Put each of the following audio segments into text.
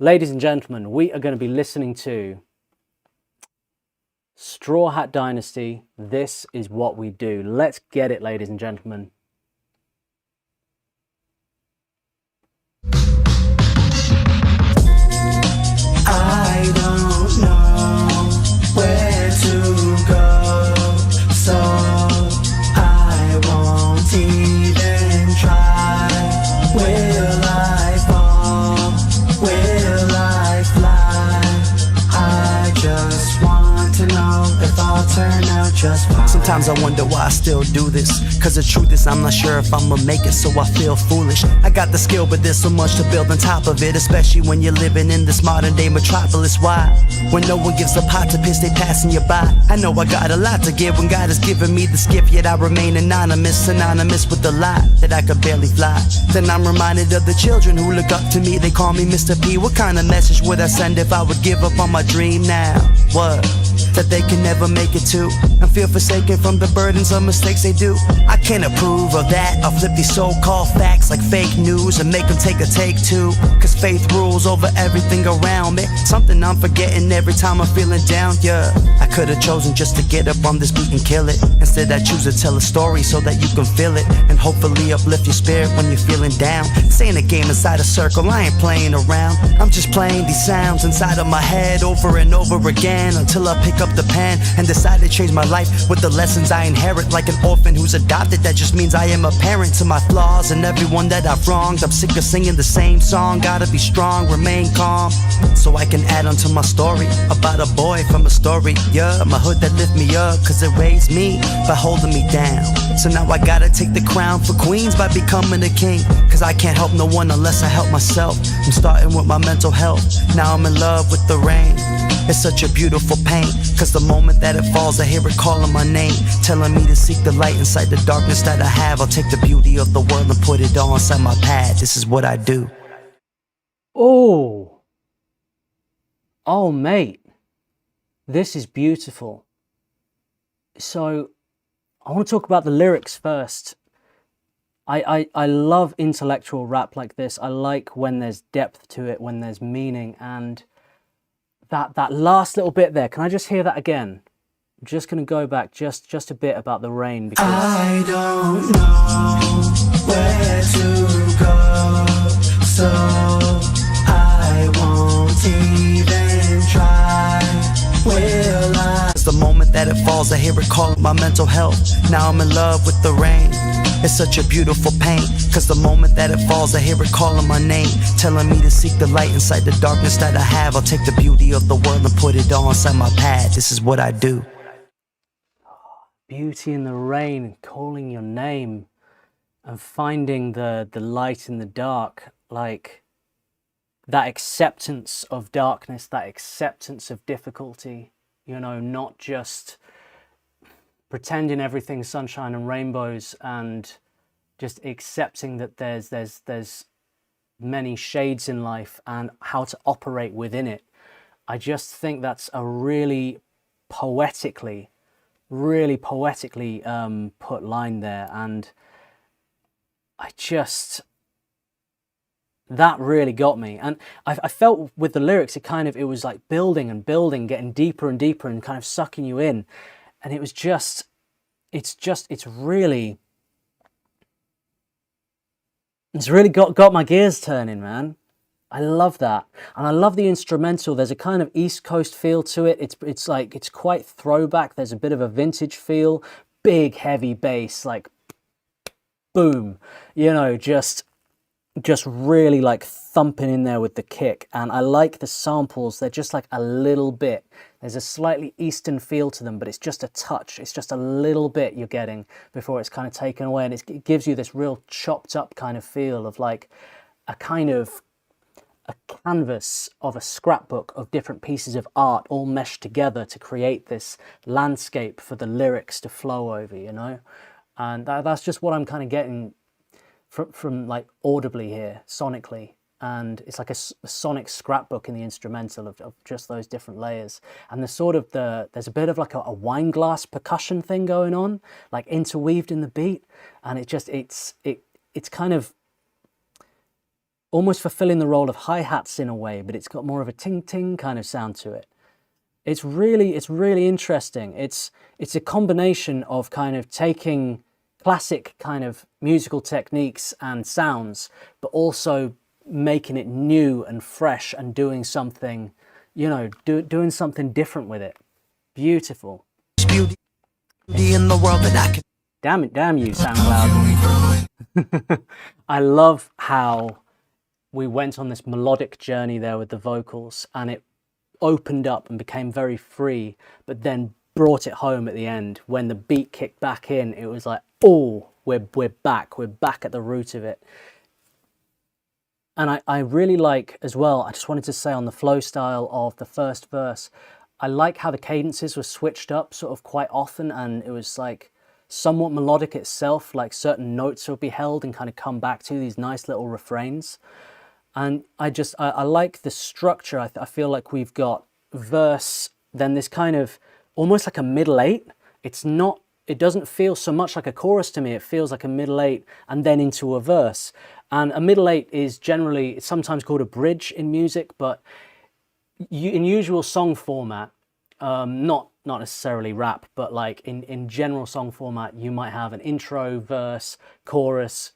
Ladies and gentlemen, we are going to be listening to Strawhat Dynasty. This is what we do. Let's get it, ladies and gentlemen. I don't know where to go, so I won't even try. Will I fall? Will I fly? I just want to know if I'll turn out just fine. Sometimes I wonder why I still do this, cause the truth is I'm not sure if I'ma make it, so I feel foolish. I got the skill, but there's so much to build on top of it, especially when you're living in this modern day metropolis. Why? When no one gives a pot to piss, they passing you by. I know I got a lot to give when God has given me the gift, yet I remain anonymous, synonymous with the lie that I could barely fly. Then I'm reminded of the children who look up to me, they call me Mr. P. What kind of message would I send if I would give up on my dream now? What? That they can never make it to, and feel forsaken from the burdens of mistakes they do. I can't approve of that. I'll flip these so-called facts like fake news and make them take a take two, cause faith rules over everything around me. Something I'm forgetting every time I'm feeling down, yeah. I could've chosen just to get up on this beat and kill it. Instead I choose to tell a story so that you can feel it, and hopefully uplift your spirit when you're feeling down. This ain't a game inside a circle, I ain't playing around. I'm just playing these sounds inside of my head over and over again, until I pick up the pen and decide to change my life with the lessons I inherit. Like an orphan who's adopted, that just means I am a parent to my flaws and everyone that I've wronged. I'm sick of singing the same song, gotta be strong, remain calm, so I can add on to my story about a boy from a story, yeah. My hood that lift me up, cause it raised me by holding me down. So now I gotta take the crown for queens by becoming a king, cause I can't help no one unless I help myself. I'm starting with my mental health, now I'm in love with the rain. It's such a beautiful pain, cause the moment that it falls I hear it calling my name, telling me to seek the light inside the darkness that I have. I'll take the beauty of the world and put it all inside my path. This is what I do. Oh, mate, this is beautiful. So I want to talk about the lyrics first. I love intellectual rap like this. I like when there's depth to it, when there's meaning, and that last little bit there, can I just hear that again? I'm just going to go back just a bit about the rain, because I don't know where to go, so I won't even try. Will I? It's the moment that it falls, I hear it calling my mental health. Now I'm in love with the rain. It's such a beautiful pain, cause the moment that it falls I hear it calling my name, telling me to seek the light inside the darkness that I have. I'll take the beauty of the world and put it all inside my path. This is what I do. beauty in the rain, calling your name and finding the light in the dark, like that acceptance of darkness, that acceptance of difficulty, you know, not just pretending everything's sunshine and rainbows and just accepting that there's many shades in life and how to operate within it. I just think that's a really poetically put line there, and that really got me. And I felt with the lyrics it was like building and building, getting deeper and deeper and kind of sucking you in, and it was just it's really got my gears turning, man. I love that. And I love the instrumental. There's a kind of East Coast feel to it. It's like, it's quite throwback. There's a bit of a vintage feel, big heavy bass, like boom, you know, just really like thumping in there with the kick. And I like the samples. They're just like a little bit. There's a slightly Eastern feel to them, but it's just a touch. It's just a little bit you're getting before it's kind of taken away. And it gives you this real chopped up kind of feel of like a kind of a canvas of a scrapbook of different pieces of art all meshed together to create this landscape for the lyrics to flow over, you know? And that's just what I'm kind of getting from like audibly here, sonically. And it's like a sonic scrapbook in the instrumental of just those different layers. And there's a bit of like a wine glass percussion thing going on, like interweaved in the beat. And it's kind of, almost fulfilling the role of hi-hats in a way, but it's got more of a ting-ting kind of sound to it. It's really interesting. It's a combination of kind of taking classic kind of musical techniques and sounds, but also making it new and fresh and doing something, you know, doing something different with it. Beautiful. Beauty in the world that I can. Damn it, damn you, SoundCloud. I love how we went on this melodic journey there with the vocals, and it opened up and became very free, but then brought it home at the end. When the beat kicked back in, it was like, oh, we're back at the root of it. And I really like as well, I just wanted to say on the flow style of the first verse, I like how the cadences were switched up sort of quite often, and it was like somewhat melodic itself, like certain notes would be held and kind of come back to these nice little refrains. And I like the structure. I feel like we've got verse, then this kind of almost like a middle eight. It doesn't feel so much like a chorus to me. It feels like a middle eight and then into a verse. And a middle eight is generally, it's sometimes called a bridge in music, but in usual song format, not necessarily rap, but like in general song format, you might have an intro, verse, chorus,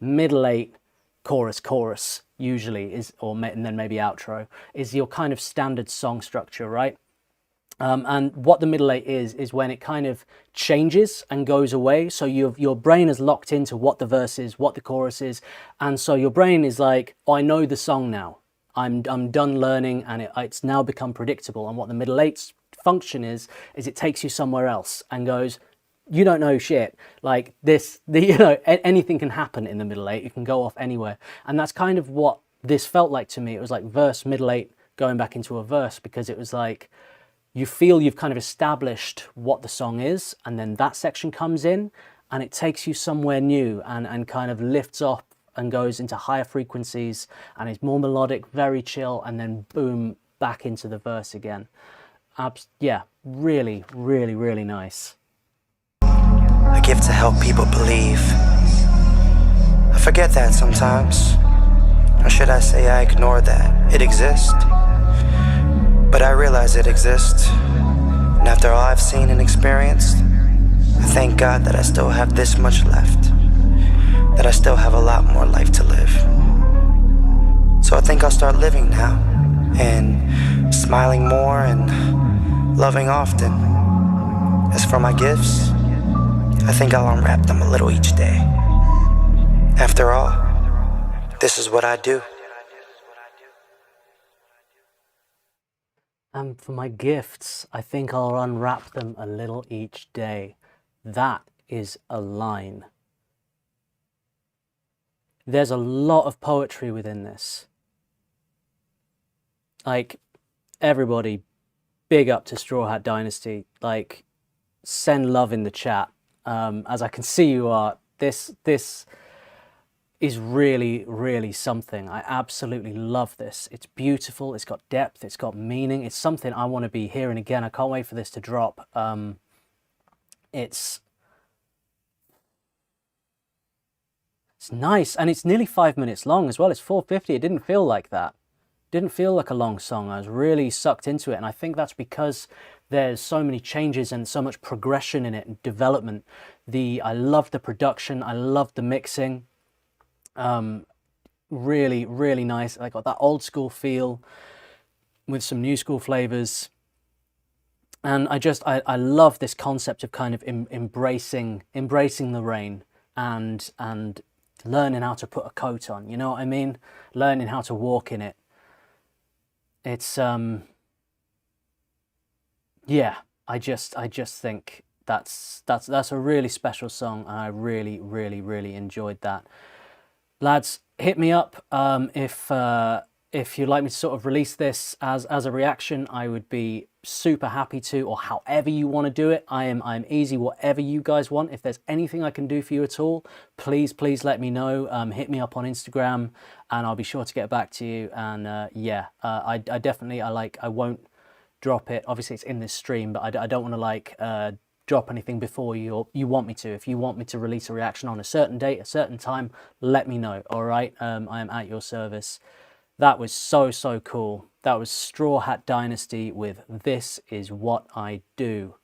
middle eight, chorus usually is, and then maybe outro is your kind of standard song structure, right? And what the middle eight is when it kind of changes and goes away. So your brain is locked into what the verse is, what the chorus is, and so your brain is like, oh, I know the song now. I'm done learning, and it's now become predictable. And what the middle eight's function is it takes you somewhere else and goes, you don't know shit. Like anything can happen in the middle eight. You can go off anywhere. And that's kind of what this felt like to me. It was like verse, middle eight, going back into a verse, because it was like, you feel you've kind of established what the song is, and then that section comes in and it takes you somewhere new and kind of lifts off and goes into higher frequencies and is more melodic, very chill, and then boom, back into the verse again. Yeah, really, really, really nice. A gift to help people believe. I forget that sometimes. Or should I say I ignore that? It exists. But I realize it exists. And after all I've seen and experienced, I thank God that I still have this much left. That I still have a lot more life to live. So I think I'll start living now. And smiling more and loving often. As for my gifts, I think I'll unwrap them a little each day. After all, this is what I do. And for my gifts, I think I'll unwrap them a little each day. That is a line. There's a lot of poetry within this. Like, everybody, big up to Strawhat Dynasty. Like, send love in the chat. As I can see you are. This is really, really something. I absolutely love this. It's beautiful, it's got depth, it's got meaning. It's something I want to be hearing again. I can't wait for this to drop. It's nice, and it's nearly 5 minutes long as well. It's 4:50. It didn't feel like that. Didn't feel like a long song. I was really sucked into it, and I think that's because there's so many changes and so much progression in it and development. I love the production, I love the mixing. Really, really nice. I got that old school feel with some new school flavors, and I love this concept of kind of embracing the rain and learning how to put a coat on. You know what I mean? Learning how to walk in it. It's yeah. I just think that's a really special song, and I really, really, really enjoyed that. Lads, hit me up if you'd like me to sort of release this as a reaction. I would be super happy to, or however you want to do it. I'm easy, whatever you guys want. If there's anything I can do for you at all, please let me know. Hit me up on Instagram, and I'll be sure to get back to you. And yeah, I won't drop it. Obviously, it's in this stream, but I don't want to like drop anything before you want me to. If you want me to release a reaction on a certain date, a certain time, let me know. All right, I am at your service. That was so cool. That was Strawhat Dynasty with This Is What I Do.